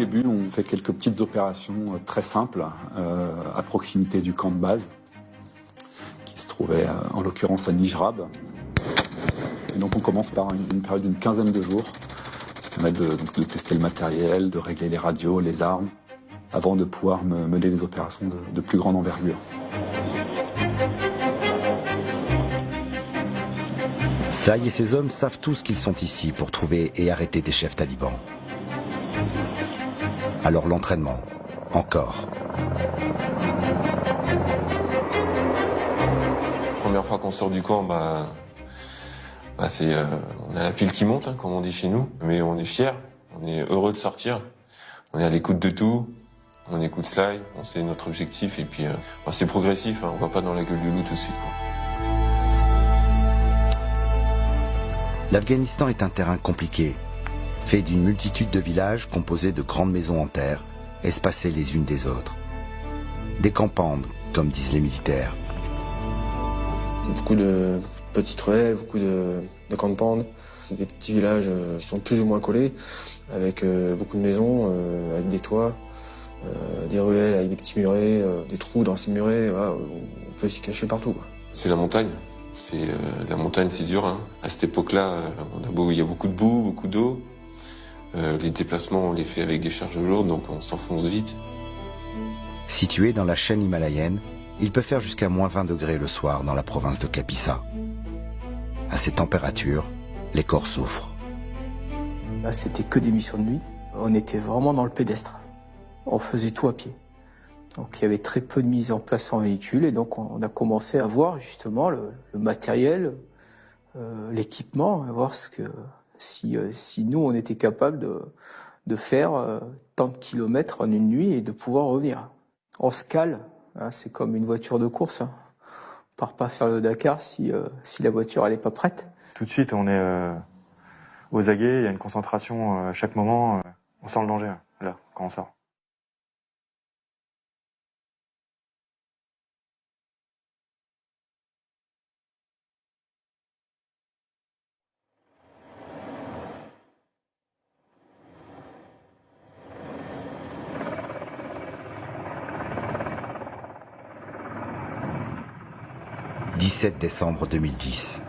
début, on fait quelques petites opérations très simples à proximité du camp de base, qui se trouvait en l'occurrence à Nijrab. Et donc on commence par une période d'une quinzaine de jours, ce qui permet de tester le matériel, de régler les radios, les armes, avant de pouvoir mener des opérations de plus grande envergure. Saï et ses hommes savent tous qu'ils sont ici pour trouver et arrêter des chefs talibans. Alors l'entraînement, encore. La première fois qu'on sort du camp, on a la pile qui monte, hein, comme on dit chez nous, mais on est fiers, on est heureux de sortir, on est à l'écoute de tout, on écoute Sly, on sait notre objectif et puis c'est progressif, hein, on va pas dans la gueule du loup tout de suite, quoi. L'Afghanistan est un terrain compliqué, fait d'une multitude de villages composés de grandes maisons en terre, espacées les unes des autres. Des campandes, comme disent les militaires. Beaucoup de petites ruelles, beaucoup de campandes. C'est des petits villages qui sont plus ou moins collés, avec beaucoup de maisons, avec des toits, des ruelles avec des petits murets, des trous dans ces murets. Voilà, on peut s'y cacher partout, quoi. C'est la montagne. La montagne, c'est dur, hein. À cette époque-là, il y a beaucoup de boue, beaucoup d'eau. Les déplacements, on les fait avec des charges lourdes, donc on s'enfonce vite. Situé dans la chaîne himalayenne, il peut faire jusqu'à -20 degrés le soir dans la province de Kapisa. À ces températures, les corps souffrent. Là, c'était que des missions de nuit. On était vraiment dans le pédestre. On faisait tout à pied. Donc il y avait très peu de mise en place en véhicule et donc on a commencé à voir justement le matériel, l'équipement, à voir si nous on était capable de faire tant de kilomètres en une nuit et de pouvoir revenir. On se cale, hein, c'est comme une voiture de course. Hein. On part pas faire le Dakar si la voiture elle est pas prête. Tout de suite on est aux aguets, il y a une concentration à chaque moment, on sent le danger là quand on sort. « 17 décembre 2010.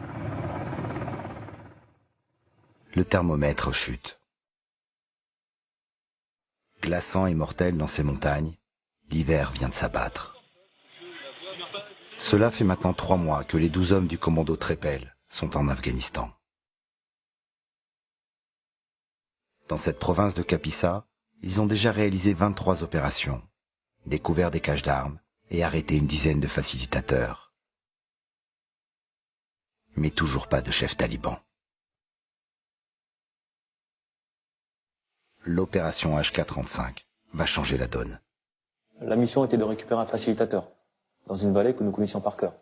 Le thermomètre chute. Glaçant et mortel dans ces montagnes, l'hiver vient de s'abattre. Cela fait maintenant 3 mois que les 12 hommes du commando Trépel sont en Afghanistan. Dans cette province de Kapisa, ils ont déjà réalisé 23 opérations, découvert des caches d'armes et arrêté une dizaine de facilitateurs. Mais toujours pas de chef taliban. L'opération HK-35 va changer la donne. La mission était de récupérer un facilitateur dans une vallée que nous connaissions par cœur.